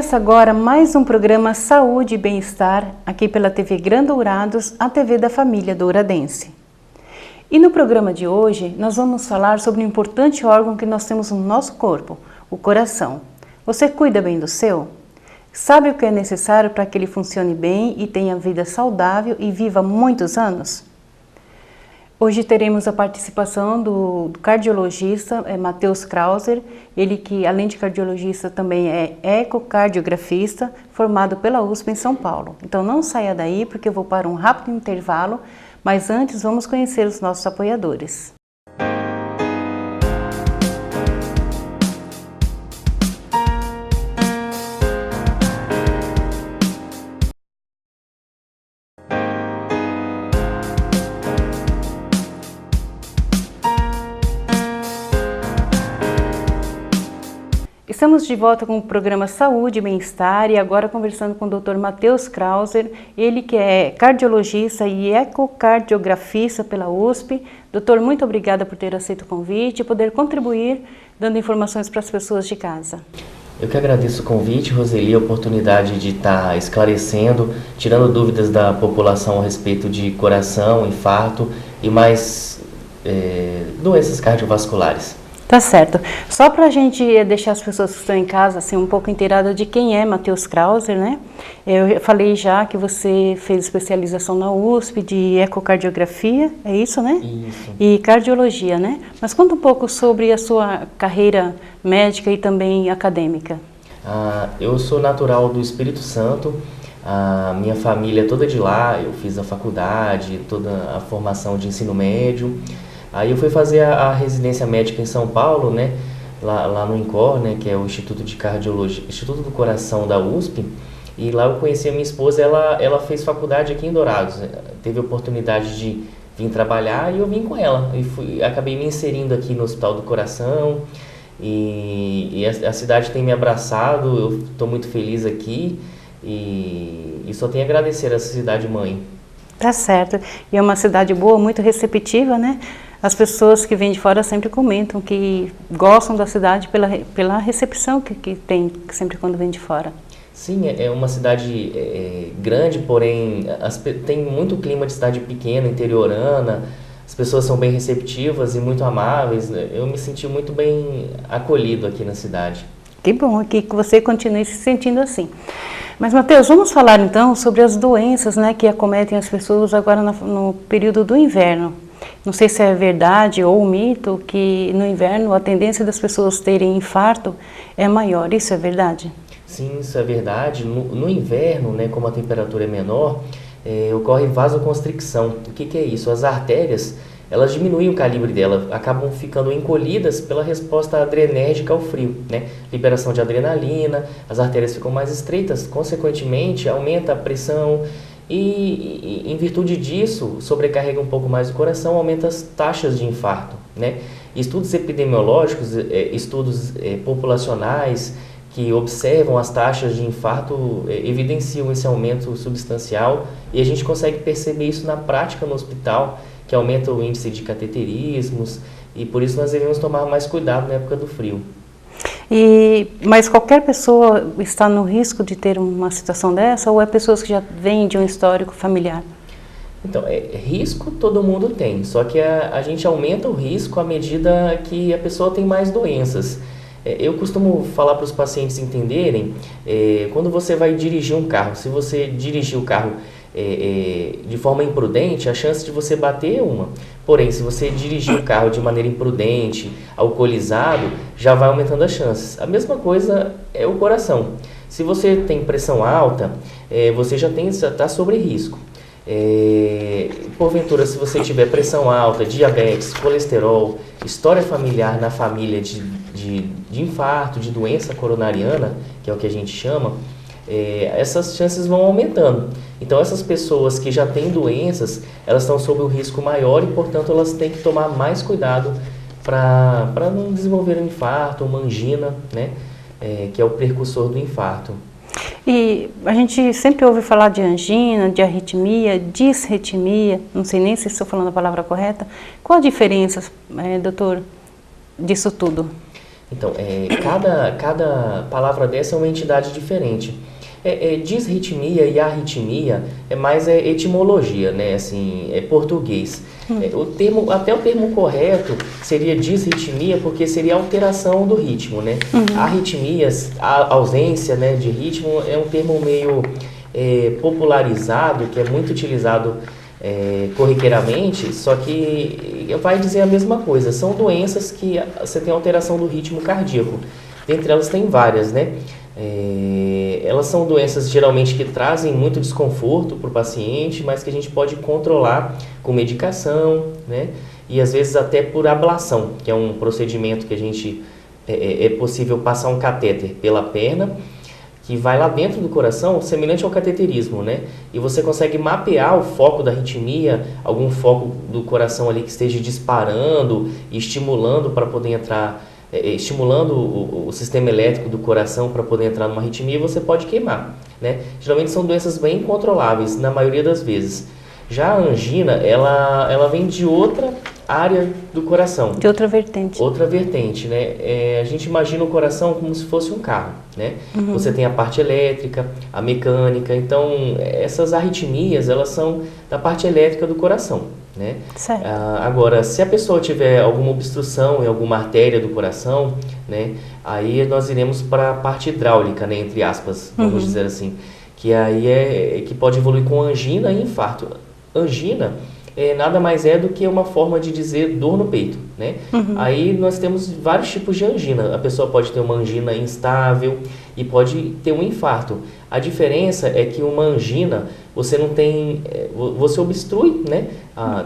Começa agora mais um programa Saúde e Bem-Estar, aqui pela TV Gran Dourados, a TV da família douradense. E no programa de hoje, nós vamos falar sobre um importante órgão que nós temos no nosso corpo, o coração. Você cuida bem do seu? Sabe o que é necessário para que ele funcione bem e tenha vida saudável e viva muitos anos? Hoje teremos a participação do cardiologista Matheus Krauser, ele que além de cardiologista também é ecocardiografista, formado pela USP em São Paulo. Então não saia daí porque eu vou para um rápido intervalo, mas antes vamos conhecer os nossos apoiadores. Estamos de volta com o programa Saúde e Bem-Estar e agora conversando com o Dr. Matheus Krauser, ele que é cardiologista e ecocardiografista pela USP. Doutor, muito obrigada por ter aceito o convite e poder contribuir dando informações para as pessoas de casa. Eu que agradeço o convite, Roseli, a oportunidade de estar esclarecendo, tirando dúvidas da população a respeito de coração, infarto e mais doenças cardiovasculares. Tá certo. Só para a gente deixar as pessoas que estão em casa assim, um pouco inteiradas de quem é Matheus Krauser, né? Eu falei já que você fez especialização na USP de ecocardiografia, é isso, né? Isso. E cardiologia, né? Mas conta um pouco sobre a sua carreira médica e também acadêmica. Eu sou natural do Espírito Santo, a minha família é toda de lá, eu fiz a faculdade, toda a formação de ensino médio. Aí eu fui fazer a residência médica em São Paulo, né, lá no INCOR, né, que é o Instituto de Cardiologia, Instituto do Coração da USP, e lá eu conheci a minha esposa, ela fez faculdade aqui em Dourados, teve a oportunidade de vir trabalhar e eu vim com ela, e acabei me inserindo aqui no Hospital do Coração, e a cidade tem me abraçado, eu estou muito feliz aqui, e só tenho a agradecer a essa cidade mãe. Tá certo, e é uma cidade boa, muito receptiva, né? As pessoas que vêm de fora sempre comentam que gostam da cidade pela recepção que tem sempre quando vêm de fora. Sim, é uma cidade grande, porém tem muito clima de cidade pequena, interiorana, as pessoas são bem receptivas e muito amáveis, eu me senti muito bem acolhido aqui na cidade. Que bom que você continue se sentindo assim. Mas, Matheus, vamos falar então sobre as doenças, né, que acometem as pessoas agora no período do inverno. Não sei se é verdade ou mito que no inverno a tendência das pessoas terem infarto é maior. Isso é verdade? Sim, isso é verdade. No inverno, né, como a temperatura é menor, ocorre vasoconstricção. O que é isso? As artérias, elas diminuem o calibre dela, acabam ficando encolhidas pela resposta adrenérgica ao frio, né? Liberação de adrenalina, as artérias ficam mais estreitas, consequentemente aumenta a pressão e em virtude disso, sobrecarrega um pouco mais o coração, aumenta as taxas de infarto, né? Estudos epidemiológicos, estudos populacionais que observam as taxas de infarto evidenciam esse aumento substancial e a gente consegue perceber isso na prática no hospital, que aumenta o índice de cateterismos e por isso nós devemos tomar mais cuidado na época do frio. Mas qualquer pessoa está no risco de ter uma situação dessa ou é pessoas que já vêm de um histórico familiar? Então, risco todo mundo tem, só que a gente aumenta o risco à medida que a pessoa tem mais doenças. Eu costumo falar para os pacientes entenderem, quando você vai dirigir um carro, se você dirigir o carro de forma imprudente, a chance de você bater é uma. Porém, se você dirigir o carro de maneira imprudente, alcoolizado, já vai aumentando as chances. A mesma coisa é o coração. Se você tem pressão alta, você já está sobre risco. Porventura, se você tiver pressão alta, diabetes, colesterol, história familiar na família de infarto, de doença coronariana, que é o que a gente chama, essas chances vão aumentando. Então essas pessoas que já têm doenças, elas estão sob um risco maior e, portanto, elas têm que tomar mais cuidado para não desenvolver um infarto, uma angina, né, que é o precursor do infarto. E a gente sempre ouve falar de angina, de arritmia, disritmia, não sei nem se estou falando a palavra correta. Qual a diferença, doutor, disso tudo? Então, cada palavra dessa é uma entidade diferente. Disritmia e arritmia é mais etimologia, né? Assim, é português. Até o termo correto seria disritmia, porque seria alteração do ritmo, né? Arritmias, a ausência, né, de ritmo, é um termo meio popularizado, que é muito utilizado corriqueiramente, só que vai dizer a mesma coisa. São doenças que você tem alteração do ritmo cardíaco. Dentre elas tem várias, né? Elas são doenças geralmente que trazem muito desconforto para o paciente, mas que a gente pode controlar com medicação, né? E às vezes até por ablação, que é um procedimento que a gente é possível passar um catéter pela perna, que vai lá dentro do coração, semelhante ao cateterismo, né? E você consegue mapear o foco da arritmia, algum foco do coração ali que esteja disparando e estimulando para poder entrar, estimulando o sistema elétrico do coração para poder entrar numa arritmia, você pode queimar, né? Geralmente são doenças bem incontroláveis, na maioria das vezes. Já a angina, ela vem de outra área do coração. De outra vertente. Outra vertente, né? A gente imagina o coração como se fosse um carro, né? Você tem a parte elétrica, a mecânica. Então, essas arritmias, elas são da parte elétrica do coração, né? Certo. Agora, se a pessoa tiver alguma obstrução em alguma artéria do coração, né? Aí nós iremos para a parte hidráulica, né? Entre aspas, vamos dizer assim. Que aí que pode evoluir com angina e infarto. Angina nada mais é do que uma forma de dizer dor no peito, né? Aí nós temos vários tipos de angina. A pessoa pode ter uma angina instável e pode ter um infarto. A diferença é que uma angina, você não tem, você obstrui, né?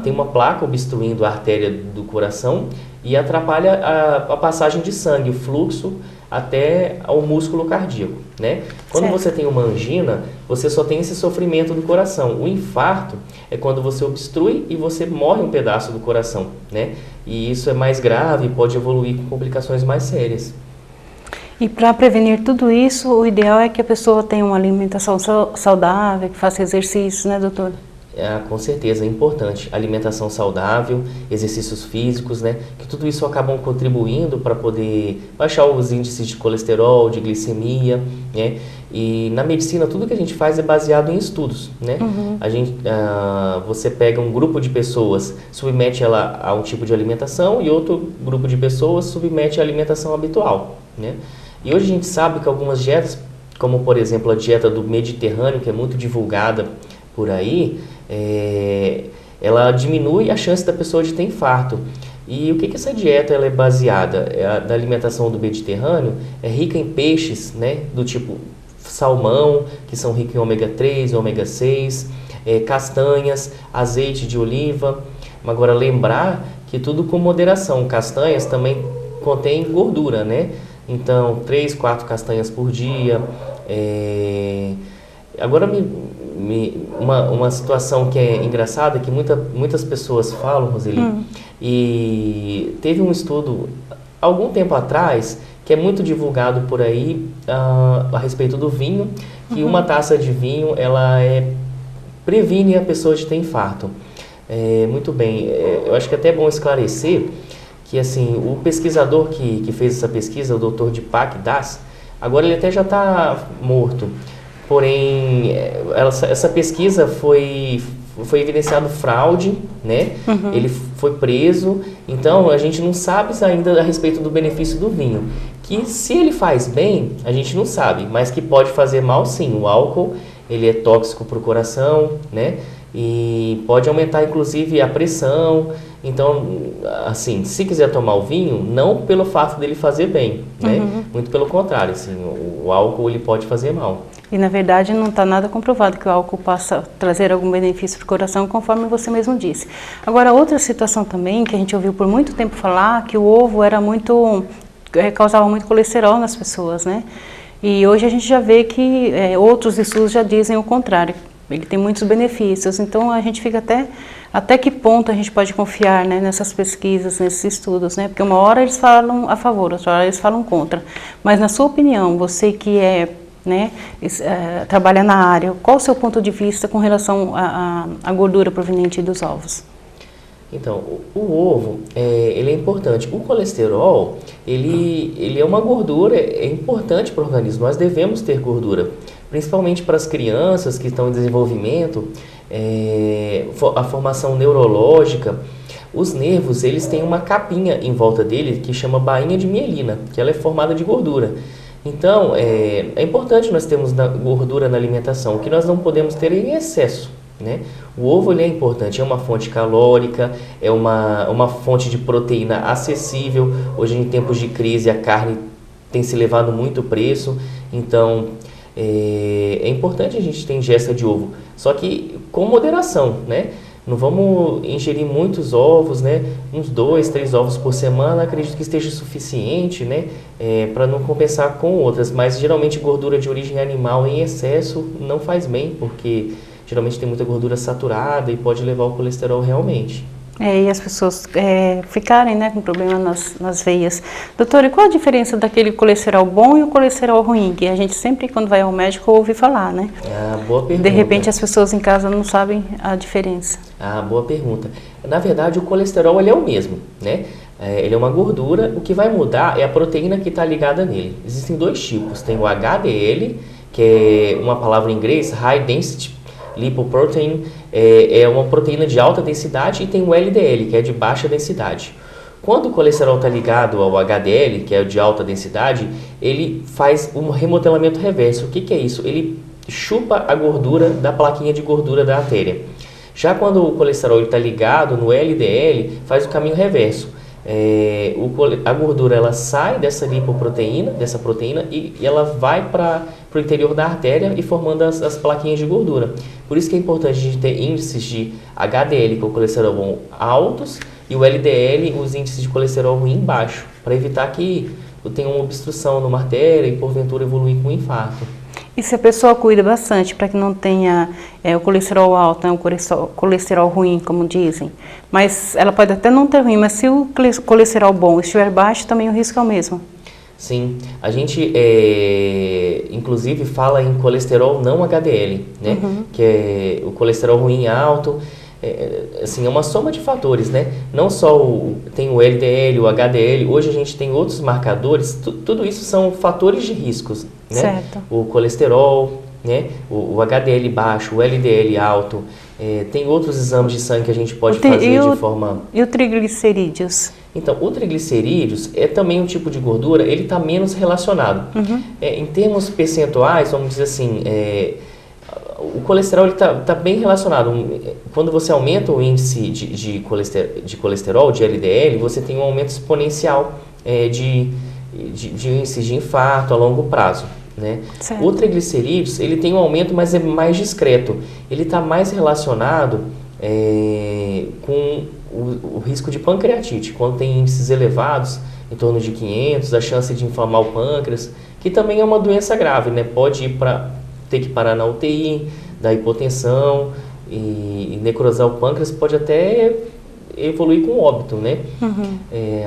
Tem uma placa obstruindo a artéria do coração e atrapalha a passagem de sangue, o fluxo até ao músculo cardíaco, né? Quando você tem uma angina, você só tem esse sofrimento do coração. O infarto é quando você obstrui e você morre um pedaço do coração, né? E isso é mais grave e pode evoluir com complicações mais sérias. E para prevenir tudo isso, o ideal é que a pessoa tenha uma alimentação saudável, que faça exercício, né, doutor? Com certeza, é importante. Alimentação saudável, exercícios físicos, né? Que tudo isso acabam contribuindo para poder baixar os índices de colesterol, de glicemia, né? E na medicina, tudo que a gente faz é baseado em estudos, né? Você pega um grupo de pessoas, submete ela a um tipo de alimentação e outro grupo de pessoas submete a alimentação habitual, né? E hoje a gente sabe que algumas dietas, como por exemplo a dieta do Mediterrâneo, que é muito divulgada por aí, ela diminui a chance da pessoa de ter infarto. E o que essa dieta ela é baseada? Da alimentação do Mediterrâneo é rica em peixes, né, do tipo salmão, que são ricos em ômega 3, ômega 6, castanhas, azeite de oliva. Agora lembrar que tudo com moderação. Castanhas também contém gordura, né? Então 3, 4 castanhas por dia. Agora uma situação que é engraçada, que muitas pessoas falam, Roseli, e teve um estudo algum tempo atrás, que é muito divulgado por aí, a respeito do vinho, que uma taça de vinho, ela previne a pessoa de ter infarto. Muito bem, eu acho que até é bom esclarecer que assim, o pesquisador que fez essa pesquisa, o Dr. Deepak Das, agora ele até já está morto. Porém, essa pesquisa foi evidenciado fraude, né? Ele foi preso, então a gente não sabe ainda a respeito do benefício do vinho. Que se ele faz bem, a gente não sabe, mas que pode fazer mal sim. O álcool, ele é tóxico para o coração, né? E pode aumentar inclusive a pressão. Então, assim, se quiser tomar o vinho, não pelo fato dele fazer bem, né? Muito pelo contrário, assim, o álcool ele pode fazer mal. E na verdade não está nada comprovado que o álcool possa trazer algum benefício para o coração, conforme você mesmo disse. Agora, outra situação também, que a gente ouviu por muito tempo falar, que o ovo era causava muito colesterol nas pessoas, né? E hoje a gente já vê que outros estudos já dizem o contrário. Ele tem muitos benefícios, então a gente fica até que ponto a gente pode confiar, né, nessas pesquisas, nesses estudos, né? Porque uma hora eles falam a favor, outra hora eles falam contra. Mas na sua opinião, você que trabalha na área, qual o seu ponto de vista com relação à gordura proveniente dos ovos? Então, o ovo, ele é importante. O colesterol, ele é uma gordura, é importante para o organismo. Nós devemos ter gordura, principalmente para as crianças que estão em desenvolvimento, a formação neurológica. Os nervos, eles têm uma capinha em volta dele que chama bainha de mielina, que ela é formada de gordura. Então, é importante nós termos gordura na alimentação, o que nós não podemos ter em excesso, né? O ovo ele é importante, é uma fonte calórica, é uma fonte de proteína acessível. Hoje, em tempos de crise, a carne tem se elevado muito o preço, então é importante a gente ter ingesta de ovo, só que com moderação, né? Não vamos ingerir muitos ovos, né? Uns 2, 3 ovos por semana, acredito que esteja suficiente, né? Para não compensar com outras, mas geralmente gordura de origem animal em excesso não faz bem, porque geralmente tem muita gordura saturada e pode levar ao colesterol realmente. E as pessoas ficarem, né, com problema nas veias. Doutora, e qual a diferença daquele colesterol bom e o colesterol ruim? Que a gente sempre, quando vai ao médico, ouve falar, né? Boa pergunta. De repente, as pessoas em casa não sabem a diferença. Boa pergunta. Na verdade, o colesterol ele é o mesmo, né? Ele é uma gordura, o que vai mudar é a proteína que está ligada nele. Existem 2 tipos, tem o HDL, que é uma palavra em inglês, High Density Lipoprotein, é uma proteína de alta densidade, e tem o LDL, que é de baixa densidade. Quando o colesterol está ligado ao HDL, que é o de alta densidade, ele faz um remodelamento reverso. O que é isso? Ele chupa a gordura da plaquinha de gordura da artéria. Já quando o colesterol está ligado no LDL, faz o caminho reverso. A gordura ela sai dessa lipoproteína, dessa proteína, e ela vai para o interior da artéria e formando as plaquinhas de gordura. Por isso que é importante a gente ter índices de HDL, que é o colesterol bom, altos, e o LDL, os índices de colesterol ruim, baixo, para evitar que tenha uma obstrução numa artéria e porventura evoluir com um infarto. E se a pessoa cuida bastante para que não tenha o colesterol alto, né, o colesterol ruim, como dizem, mas ela pode até não ter ruim, mas se o colesterol bom estiver baixo, também o risco é o mesmo. Sim, a gente inclusive fala em colesterol não HDL, né? Que é o colesterol ruim alto. Assim, é uma soma de fatores, né? Não só tem o LDL, o HDL, hoje a gente tem outros marcadores, tudo isso são fatores de riscos, né? Certo. O colesterol, né? O HDL baixo, o LDL alto, tem outros exames de sangue que a gente pode fazer de forma... E o triglicerídeos? Então, o triglicerídeos é também um tipo de gordura, ele está menos relacionado. Em termos percentuais, vamos dizer assim, o colesterol está bem relacionado. Quando você aumenta o índice de colesterol, de LDL, você tem um aumento exponencial de índices de infarto a longo prazo, né? O triglicerídeos, ele tem um aumento, mas é mais discreto. Ele está mais relacionado com o risco de pancreatite. Quando tem índices elevados, em torno de 500, a chance de inflamar o pâncreas, que também é uma doença grave, né? Pode ter que parar na UTI, da hipotensão e necrosar o pâncreas, pode até evoluir com óbito, né?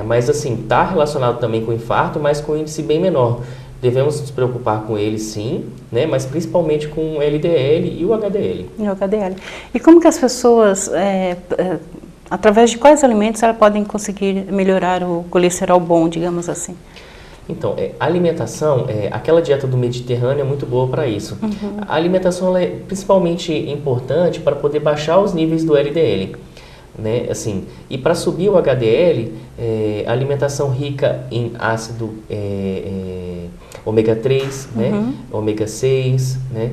Mas assim, está relacionado também com infarto, mas com índice bem menor. Devemos nos preocupar com ele, sim, né? Mas principalmente com o LDL e o HDL. E o HDL. E como que as pessoas, através de quais alimentos elas podem conseguir melhorar o colesterol bom, digamos assim? Então, a alimentação, aquela dieta do Mediterrâneo é muito boa para isso. A alimentação ela é principalmente importante para poder baixar os níveis do LDL, né? Assim, e para subir o HDL, a alimentação rica em ácido ômega 3, né? Ômega 6, né?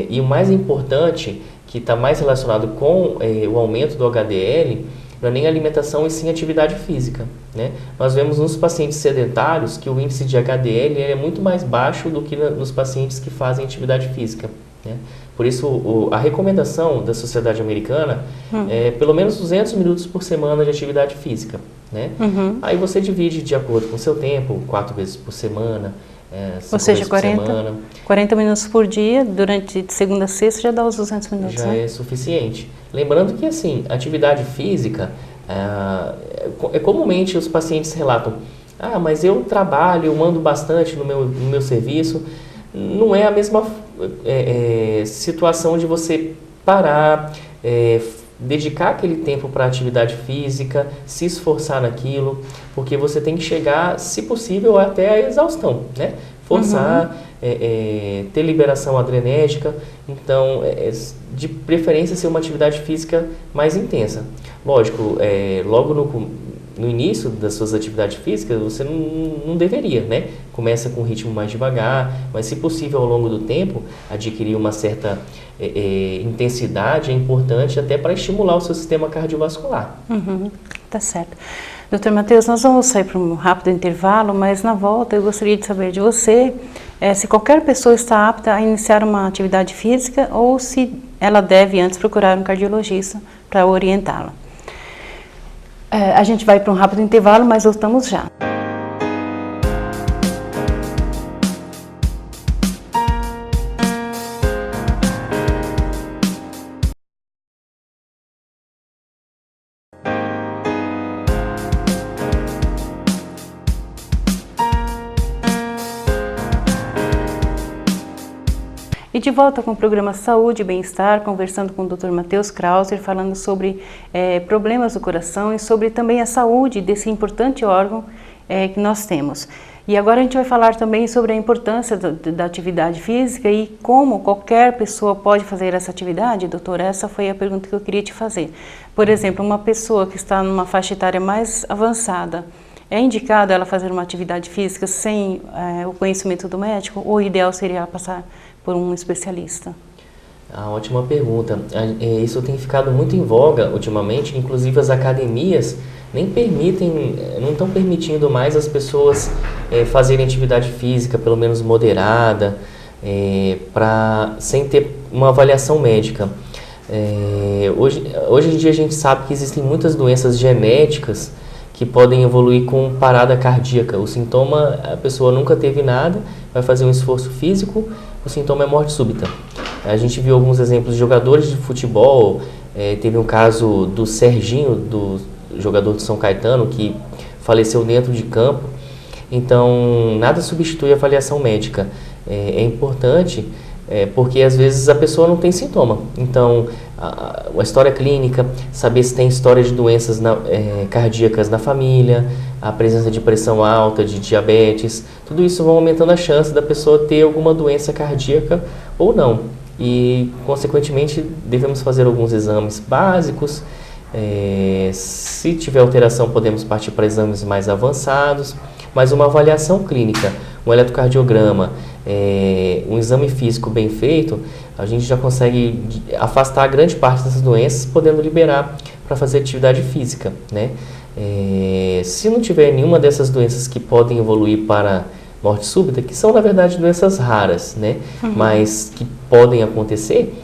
E o mais importante, que está mais relacionado com o aumento do HDL, não é nem alimentação e sim atividade física, né? Nós vemos nos pacientes sedentários que o índice de HDL é muito mais baixo do que nos pacientes que fazem atividade física, né? Por isso, a recomendação da Sociedade Americana é pelo menos 200 minutos por semana de atividade física, né? Aí você divide de acordo com o seu tempo, 4 vezes por semana, 5 ou seja, vezes por semana. 40 minutos por dia, durante de segunda a sexta, já dá os 200 minutos, já né? é suficiente. Lembrando que, assim, atividade física, comumente os pacientes relatam, mas eu trabalho, eu ando bastante no meu serviço. Não é a mesma situação de você parar, dedicar aquele tempo para atividade física, se esforçar naquilo, porque você tem que chegar, se possível, até a exaustão, né? Forçar, ter liberação adrenérgica, então, de preferência, ser uma atividade física mais intensa. Lógico, logo no início das suas atividades físicas, você não deveria, né? Começa com um ritmo mais devagar, mas se possível ao longo do tempo, adquirir uma certa intensidade é importante até para estimular o seu sistema cardiovascular. Tá certo. Doutor Matheus, nós vamos sair para um rápido intervalo, mas na volta eu gostaria de saber de você se qualquer pessoa está apta a iniciar uma atividade física ou se ela deve antes procurar um cardiologista para orientá-la. A gente vai para um rápido intervalo, mas voltamos já. E de volta com o programa Saúde e Bem-Estar, conversando com o Dr. Matheus Krauser, falando sobre problemas do coração e sobre também a saúde desse importante órgão que nós temos. E agora a gente vai falar também sobre a importância da atividade física e como qualquer pessoa pode fazer essa atividade. Doutor, essa foi a pergunta que eu queria te fazer. Por exemplo, uma pessoa que está numa faixa etária mais avançada, é indicado ela fazer uma atividade física sem o conhecimento do médico ou o ideal seria passar por um especialista? Ótima pergunta. Isso tem ficado muito em voga ultimamente, inclusive as academias não estão permitindo mais as pessoas fazerem atividade física, pelo menos moderada, sem ter uma avaliação médica. Hoje em dia a gente sabe que existem muitas doenças genéticas que podem evoluir com parada cardíaca. O sintoma, a pessoa nunca teve nada, vai fazer um esforço físico, o sintoma é morte súbita. A gente viu alguns exemplos de jogadores de futebol, teve um caso do Serginho, do jogador de São Caetano, que faleceu dentro de campo. Então, nada substitui a avaliação médica. É importante, porque às vezes a pessoa não tem sintoma. Então, a história clínica, saber se tem história de doenças cardíacas na família, a presença de pressão alta, de diabetes, tudo isso vai aumentando a chance da pessoa ter alguma doença cardíaca ou não. E, consequentemente, devemos fazer alguns exames básicos. Se tiver alteração, podemos partir para exames mais avançados, mas uma avaliação clínica, um eletrocardiograma, um exame físico bem feito, a gente já consegue afastar grande parte dessas doenças, podendo liberar para fazer atividade física, né? Se não tiver nenhuma dessas doenças que podem evoluir para morte súbita, que são na verdade doenças raras, né? Mas que podem acontecer,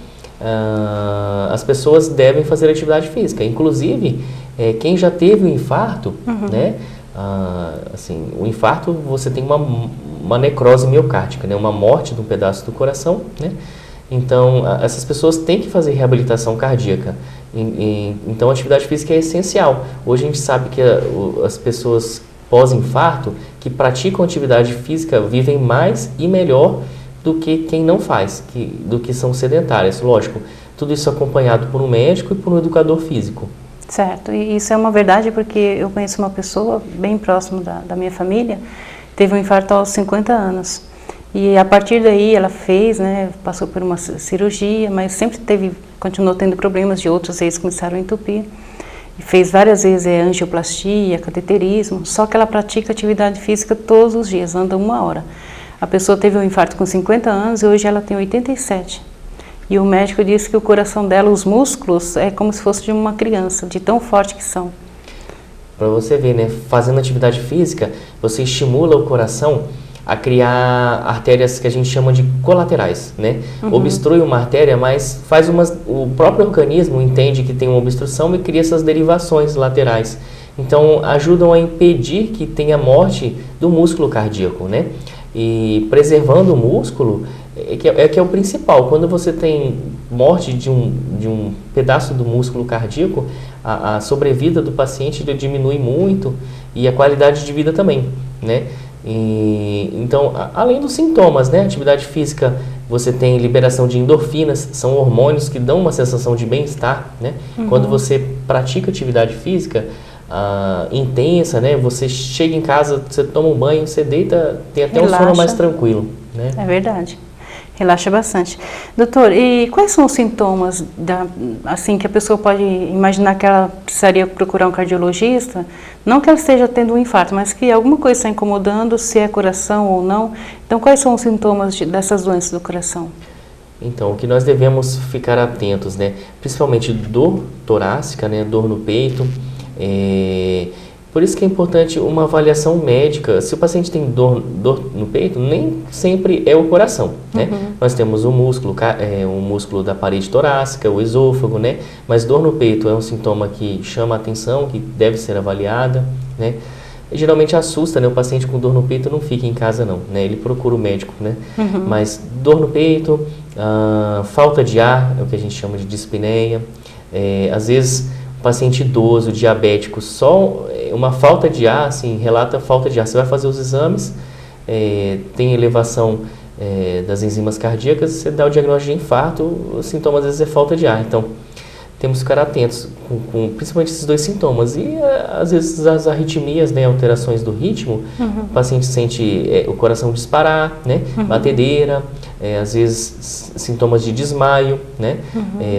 as pessoas devem fazer atividade física. Inclusive, quem já teve o infarto, né? Assim, o infarto, você tem uma necrose miocárdica, né? Uma morte de um pedaço do coração, né? Então, essas pessoas têm que fazer reabilitação cardíaca. Então, a atividade física é essencial. Hoje a gente sabe que as pessoas pós-infarto que praticam atividade física vivem mais e melhor do que quem não faz, do que são sedentárias. Lógico, tudo isso acompanhado por um médico e por um educador físico. Certo, e isso é uma verdade porque eu conheço uma pessoa bem próxima da minha família, teve um infarto aos 50 anos. E a partir daí ela fez, né, passou por uma cirurgia, mas sempre continuou tendo problemas de outros eixos que começaram a entupir. E fez várias vezes angioplastia, cateterismo, só que ela pratica atividade física todos os dias, anda 1 hora. A pessoa teve um infarto com 50 anos e hoje ela tem 87. E o médico disse que o coração dela, os músculos, é como se fosse de uma criança, de tão forte que são. Para você ver, né, fazendo atividade física, você estimula o coração a criar artérias que a gente chama de colaterais, né? Obstrui uma artéria, mas o próprio organismo entende que tem uma obstrução e cria essas derivações laterais. Então, ajudam a impedir que tenha morte do músculo cardíaco, né? E preservando o músculo que é o principal. Quando você tem morte de um pedaço do músculo cardíaco, a sobrevida do paciente diminui muito e a qualidade de vida também, né? Então, além dos sintomas, né? A atividade física você tem liberação de endorfinas, são hormônios que dão uma sensação de bem-estar, né? Quando você pratica atividade física intensa, né? Você chega em casa, você toma um banho, você deita, tem até um sono mais tranquilo, né? É verdade. Relaxa bastante. Doutor, e quais são os sintomas assim que a pessoa pode imaginar que ela precisaria procurar um cardiologista? Não que ela esteja tendo um infarto, mas que alguma coisa está incomodando, se é coração ou não. Então, quais são os sintomas dessas doenças do coração? Então, o que nós devemos ficar atentos, né? Principalmente dor torácica, né? Dor no peito. Por isso que é importante uma avaliação médica. Se o paciente tem dor no peito, nem sempre é o coração, né? Nós temos o músculo da parede torácica, o esôfago, né? Mas dor no peito é um sintoma que chama a atenção, que deve ser avaliada, né? E geralmente assusta, né? O paciente com dor no peito não fica em casa não, né? Ele procura o médico, né? Mas dor no peito, falta de ar, é o que a gente chama de dispneia. Às vezes paciente idoso, diabético, só uma falta de ar, assim, relata falta de ar. Você vai fazer os exames, tem elevação das enzimas cardíacas, você dá o diagnóstico de infarto, o sintoma às vezes é falta de ar. Então, temos que ficar atentos com principalmente esses dois sintomas. E às vezes as arritmias, né, alterações do ritmo, o paciente sente o coração disparar, né, batedeira, às vezes sintomas de desmaio, né,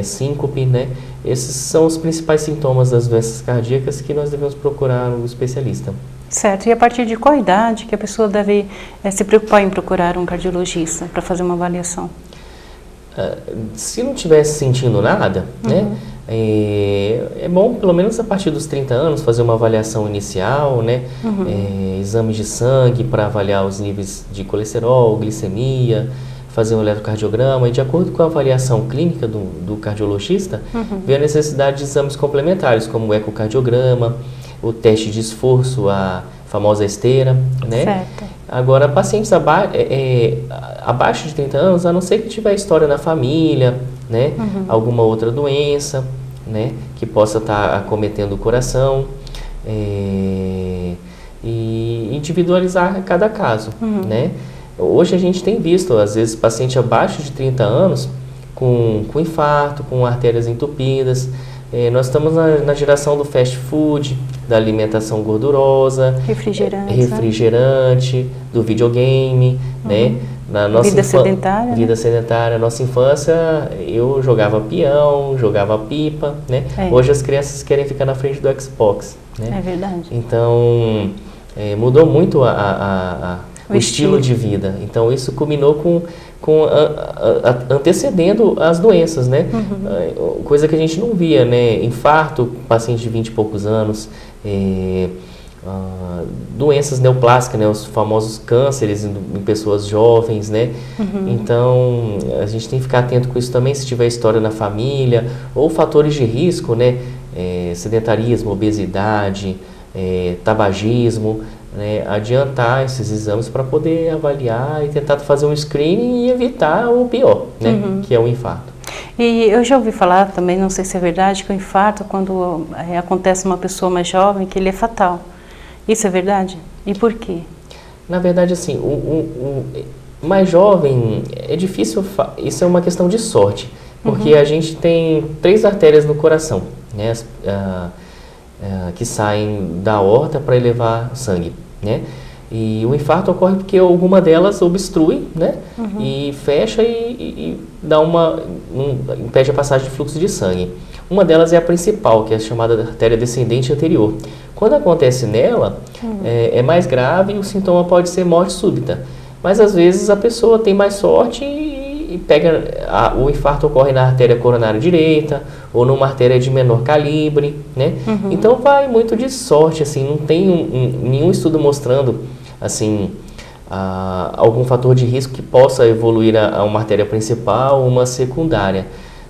síncope, né. Esses são os principais sintomas das doenças cardíacas que nós devemos procurar um especialista. Certo. E a partir de qual idade que a pessoa deve se preocupar em procurar um cardiologista para fazer uma avaliação? Se não estivesse sentindo nada, né, é bom pelo menos a partir dos 30 anos fazer uma avaliação inicial, né, exames de sangue para avaliar os níveis de colesterol, glicemia, fazer um eletrocardiograma e de acordo com a avaliação clínica do cardiologista, ver a necessidade de exames complementares, como o ecocardiograma, o teste de esforço, a famosa esteira, né? Certo. Agora, pacientes abaixo de 30 anos, a não ser que tiver história na família, né? Alguma outra doença, né? Que possa estar acometendo o coração, e individualizar cada caso, né? Hoje a gente tem visto, às vezes, paciente abaixo de 30 anos com infarto, com artérias entupidas. Nós estamos na geração do fast food, da alimentação gordurosa, refrigerante, do videogame, né? Na nossa vida sedentária. Nossa infância, eu jogava peão, jogava pipa, né? Hoje as crianças querem ficar na frente do Xbox, né? É verdade. Então, mudou muito o estilo de vida. Então, isso culminou antecedendo as doenças, né? Coisa que a gente não via, né? Infarto, paciente de 20 e poucos anos, doenças neoplásicas, né? Os famosos cânceres em pessoas jovens, né? Então, a gente tem que ficar atento com isso também, se tiver história na família, ou fatores de risco, né? Sedentarismo, obesidade, tabagismo, né, adiantar esses exames para poder avaliar e tentar fazer um screening e evitar o pior, né, que é o infarto. E eu já ouvi falar também, não sei se é verdade, que o infarto, quando acontece uma pessoa mais jovem, que ele é fatal. Isso é verdade? E por quê? Na verdade, assim, o mais jovem é difícil, isso é uma questão de sorte, porque a gente tem 3 artérias no coração, né, que saem da aorta para elevar sangue, né? E o infarto ocorre porque alguma delas obstrui, né? E fecha e dá impede a passagem de fluxo de sangue. Uma delas é a principal, que é a chamada artéria descendente anterior. Quando acontece nela, é mais grave e o sintoma pode ser morte súbita. Mas às vezes a pessoa tem mais sorte e o infarto ocorre na artéria coronária direita ou numa artéria de menor calibre, né? Então vai muito de sorte, assim, não tem nenhum estudo mostrando, assim, algum fator de risco que possa evoluir a uma artéria principal ou uma secundária.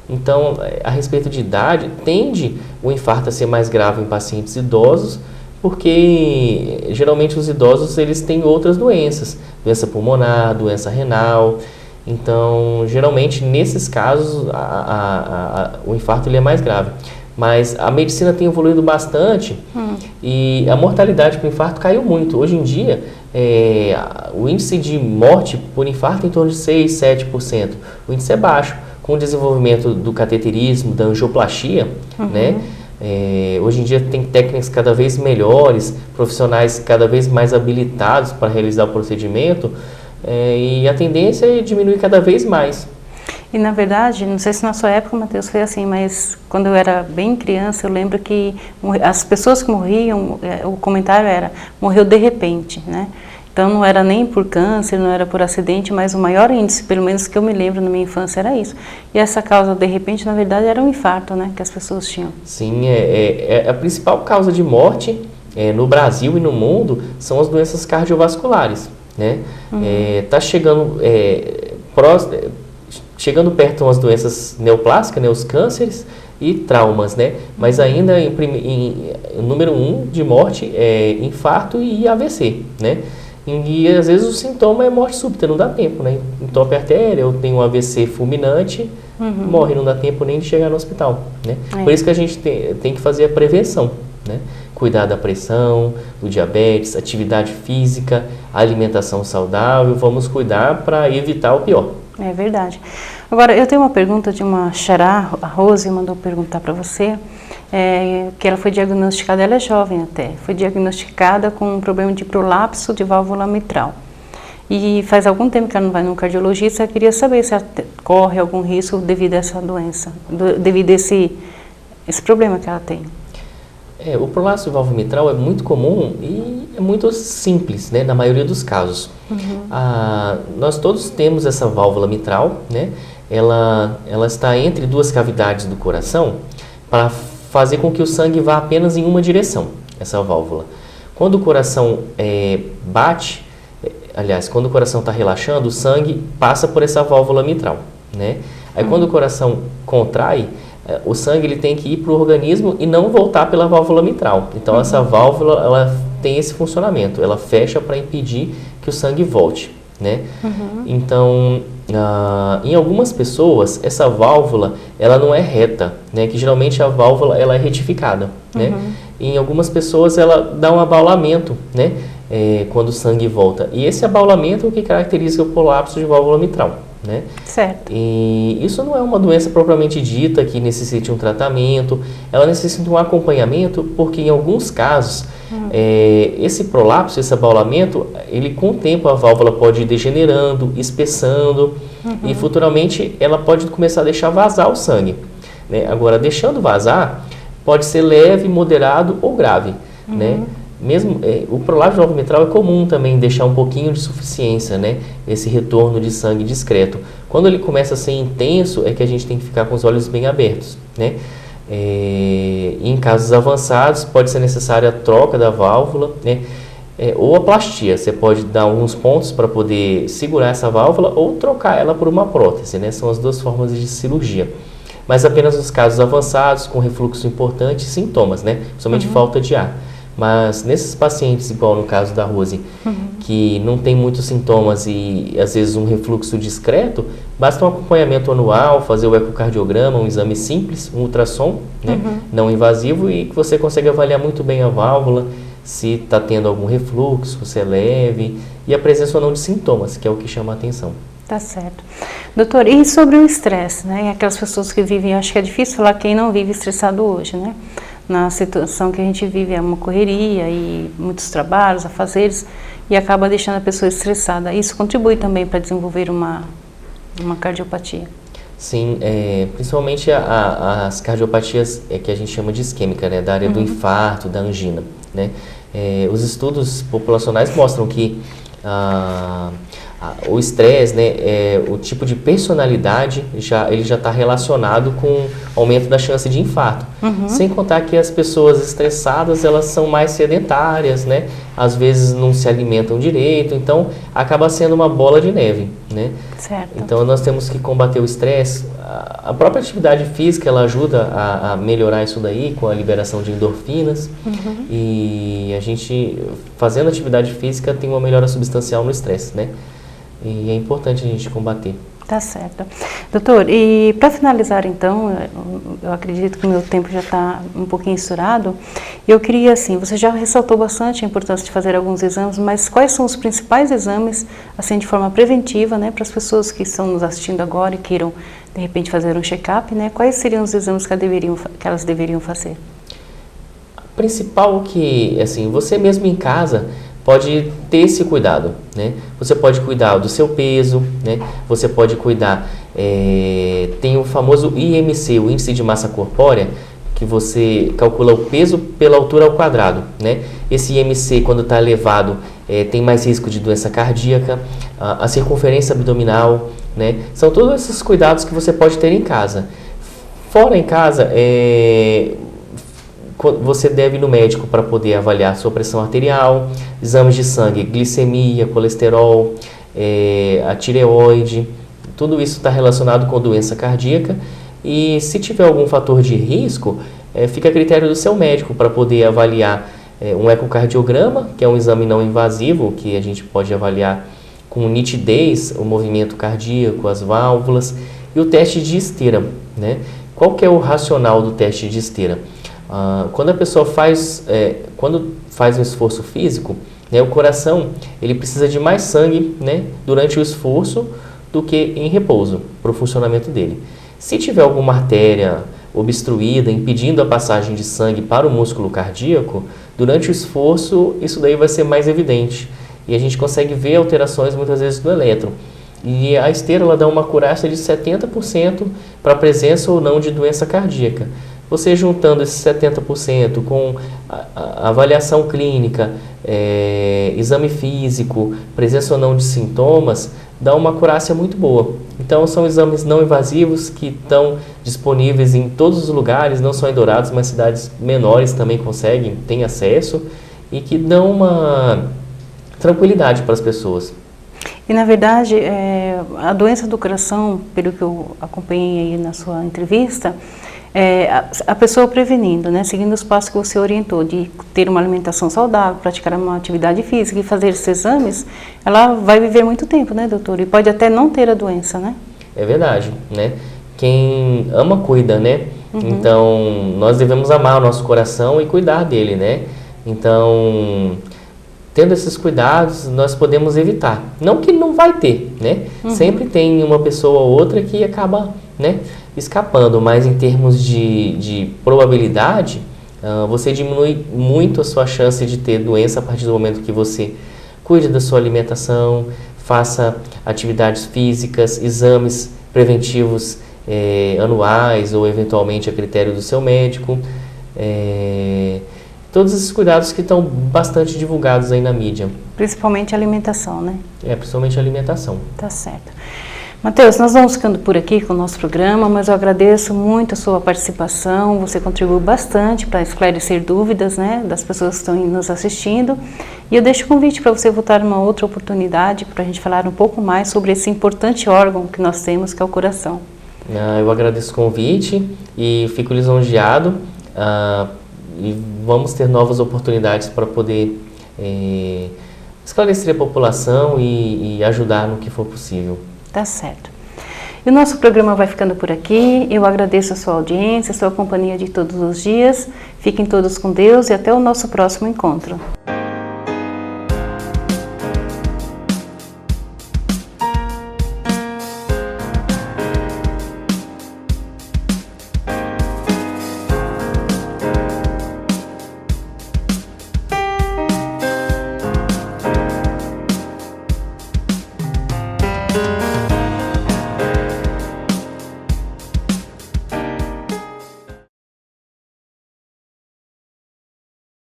Então, a respeito de idade, tende o infarto a ser mais grave em pacientes idosos, porque geralmente os idosos eles têm outras doenças, doença pulmonar, doença renal. Então, geralmente, nesses casos, o infarto ele é mais grave. Mas a medicina tem evoluído bastante e a mortalidade por infarto caiu muito. Hoje em dia, o índice de morte por infarto é em torno de 6, 7%. O índice é baixo. Com o desenvolvimento do cateterismo, da angioplastia, né? Hoje em dia tem técnicas cada vez melhores, profissionais cada vez mais habilitados para realizar o procedimento, e a tendência é diminuir cada vez mais. E na verdade, não sei se na sua época, Matheus, foi assim, mas quando eu era bem criança, eu lembro que as pessoas que morriam, o comentário era, morreu de repente, né? Então não era nem por câncer, não era por acidente, mas o maior índice, pelo menos que eu me lembro na minha infância, era isso. E essa causa, de repente, na verdade, era um infarto, né, que as pessoas tinham. Sim, a principal causa de morte no Brasil e no mundo são as doenças cardiovasculares, né? Tá chegando perto as doenças neoplásicas, né, os cânceres e traumas, né? Mas ainda em número 1 de morte é infarto e AVC, né? E às vezes o sintoma é morte súbita, não dá tempo, né? Entope a artéria, eu tenho um AVC fulminante, morre, não dá tempo nem de chegar no hospital, né? Por isso que a gente tem que fazer a prevenção, né? Cuidar da pressão, do diabetes, atividade física, alimentação saudável, vamos cuidar para evitar o pior. É verdade. Agora, eu tenho uma pergunta de uma xará, a Rose mandou perguntar para você, que ela foi diagnosticada, ela é jovem até, foi diagnosticada com um problema de prolapso de válvula mitral. E faz algum tempo que ela não vai no cardiologista, eu queria saber se ela corre algum risco devido a essa doença, devido a esse problema que ela tem. O prolapso de válvula mitral é muito comum e é muito simples, né, na maioria dos casos. Nós todos temos essa válvula mitral, né? Ela está entre duas cavidades do coração para fazer com que o sangue vá apenas em uma direção, essa válvula. Quando o coração bate, quando o coração está relaxando, o sangue passa por essa válvula mitral, né? Aí quando o coração contrai, o sangue ele tem que ir para o organismo e não voltar pela válvula mitral. Então essa válvula ela tem esse funcionamento, ela fecha para impedir que o sangue volte, né? Então, em algumas pessoas essa válvula ela não é reta, né? Que geralmente a válvula ela é retificada, né? E em algumas pessoas ela dá um abaulamento, né? Quando o sangue volta. E esse abaulamento é o que caracteriza o prolapso de válvula mitral, né? Certo. E isso não é uma doença propriamente dita que necessite um tratamento, ela necessita um acompanhamento, porque em alguns casos esse prolapso, esse abaulamento, ele com o tempo a válvula pode ir degenerando, espessando e futuramente ela pode começar a deixar vazar o sangue, né? Agora, deixando vazar, pode ser leve, moderado ou grave, né? Mesmo o prolapso de válvula mitral é comum também deixar um pouquinho de insuficiência, né? Esse retorno de sangue discreto. Quando ele começa a ser intenso, é que a gente tem que ficar com os olhos bem abertos, né? Em casos avançados, pode ser necessária a troca da válvula, né? Ou a plastia. Você pode dar alguns pontos para poder segurar essa válvula ou trocar ela por uma prótese, né? São as duas formas de cirurgia. Mas apenas nos casos avançados, com refluxo importante e sintomas, né? Principalmente falta de ar. Mas nesses pacientes, igual no caso da Rose, que não tem muitos sintomas e às vezes um refluxo discreto, basta um acompanhamento anual, fazer o ecocardiograma, um exame simples, um ultrassom, né, não invasivo, e que você consegue avaliar muito bem a válvula, se está tendo algum refluxo, se é leve, e a presença ou não de sintomas, que é o que chama a atenção. Tá certo. Doutor, e sobre o estresse, né? Aquelas pessoas que vivem, acho que é difícil falar quem não vive estressado hoje, né? Na situação que a gente vive é uma correria e muitos trabalhos, afazeres, e acaba deixando a pessoa estressada. Isso contribui também para desenvolver uma cardiopatia. Sim, principalmente as cardiopatias que a gente chama de isquêmica, né, da área do infarto, da angina, né? Os estudos populacionais mostram que o estresse, né, o tipo de personalidade, ele já está relacionado com o aumento da chance de infarto. Sem contar que as pessoas estressadas, elas são mais sedentárias, né? Às vezes não se alimentam direito, então acaba sendo uma bola de neve, né? Certo. Então nós temos que combater o estresse. A própria atividade física, ela ajuda a melhorar isso daí, com a liberação de endorfinas. E a gente, fazendo atividade física, tem uma melhora substancial no estresse, né? E é importante a gente combater. Tá certo. Doutor, e para finalizar então, eu acredito que o meu tempo já está um pouquinho estourado, eu queria assim, você já ressaltou bastante a importância de fazer alguns exames, mas quais são os principais exames, assim, de forma preventiva, né, para as pessoas que estão nos assistindo agora e queiram, de repente, fazer um check-up, né, quais seriam os exames que elas deveriam fazer? O principal que, assim, você mesmo em casa pode ter esse cuidado, né? Você pode cuidar do seu peso, né? Você pode cuidar, tem o famoso IMC, o Índice de Massa Corpórea, que você calcula o peso pela altura ao quadrado, né? Esse IMC, quando está elevado, tem mais risco de doença cardíaca, a circunferência abdominal, né? São todos esses cuidados que você pode ter em casa. Fora em casa, você deve ir no médico para poder avaliar sua pressão arterial, exames de sangue, glicemia, colesterol, a tireoide, tudo isso está relacionado com doença cardíaca. E se tiver algum fator de risco, fica a critério do seu médico para poder avaliar um ecocardiograma, que é um exame não invasivo, que a gente pode avaliar com nitidez o movimento cardíaco, as válvulas, e o teste de esteira, né? Qual que é o racional do teste de esteira? Quando a pessoa faz um esforço físico, né, o coração ele precisa de mais sangue, né, durante o esforço do que em repouso, para o funcionamento dele. Se tiver alguma artéria obstruída, impedindo a passagem de sangue para o músculo cardíaco, durante o esforço isso daí vai ser mais evidente. E a gente consegue ver alterações muitas vezes no eletro. E a esteira ela dá uma acurácia de 70% para a presença ou não de doença cardíaca. Você juntando esses 70% com a avaliação clínica, exame físico, presença ou não de sintomas, dá uma acurácia muito boa. Então, são exames não invasivos que estão disponíveis em todos os lugares, não só em Dourados, mas cidades menores também conseguem, têm acesso e que dão uma tranquilidade para as pessoas. E, na verdade, a doença do coração, pelo que eu acompanhei aí na sua entrevista, a pessoa prevenindo, né, seguindo os passos que você orientou, de ter uma alimentação saudável, praticar uma atividade física e fazer esses exames, ela vai viver muito tempo, né, doutor? E pode até não ter a doença, né? É verdade, né? Quem ama, cuida, né? Uhum. Então, nós devemos amar o nosso coração e cuidar dele, né? Então, tendo esses cuidados, nós podemos evitar. Não que não vai ter, né? Uhum. Sempre tem uma pessoa ou outra que acaba, né, escapando, mas em termos de probabilidade, você diminui muito a sua chance de ter doença a partir do momento que você cuide da sua alimentação, faça atividades físicas, exames preventivos anuais ou eventualmente a critério do seu médico. Todos esses cuidados que estão bastante divulgados aí na mídia. Principalmente a alimentação, né? Principalmente a alimentação. Tá certo. Matheus, nós vamos ficando por aqui com o nosso programa, mas eu agradeço muito a sua participação, você contribuiu bastante para esclarecer dúvidas, né, das pessoas que estão nos assistindo, e eu deixo o convite para você voltar numa outra oportunidade para a gente falar um pouco mais sobre esse importante órgão que nós temos, que é o coração. Eu agradeço o convite e fico lisonjeado, e vamos ter novas oportunidades para poder esclarecer a população e ajudar no que for possível. Tá certo. E o nosso programa vai ficando por aqui. Eu agradeço a sua audiência, a sua companhia de todos os dias. Fiquem todos com Deus e até o nosso próximo encontro.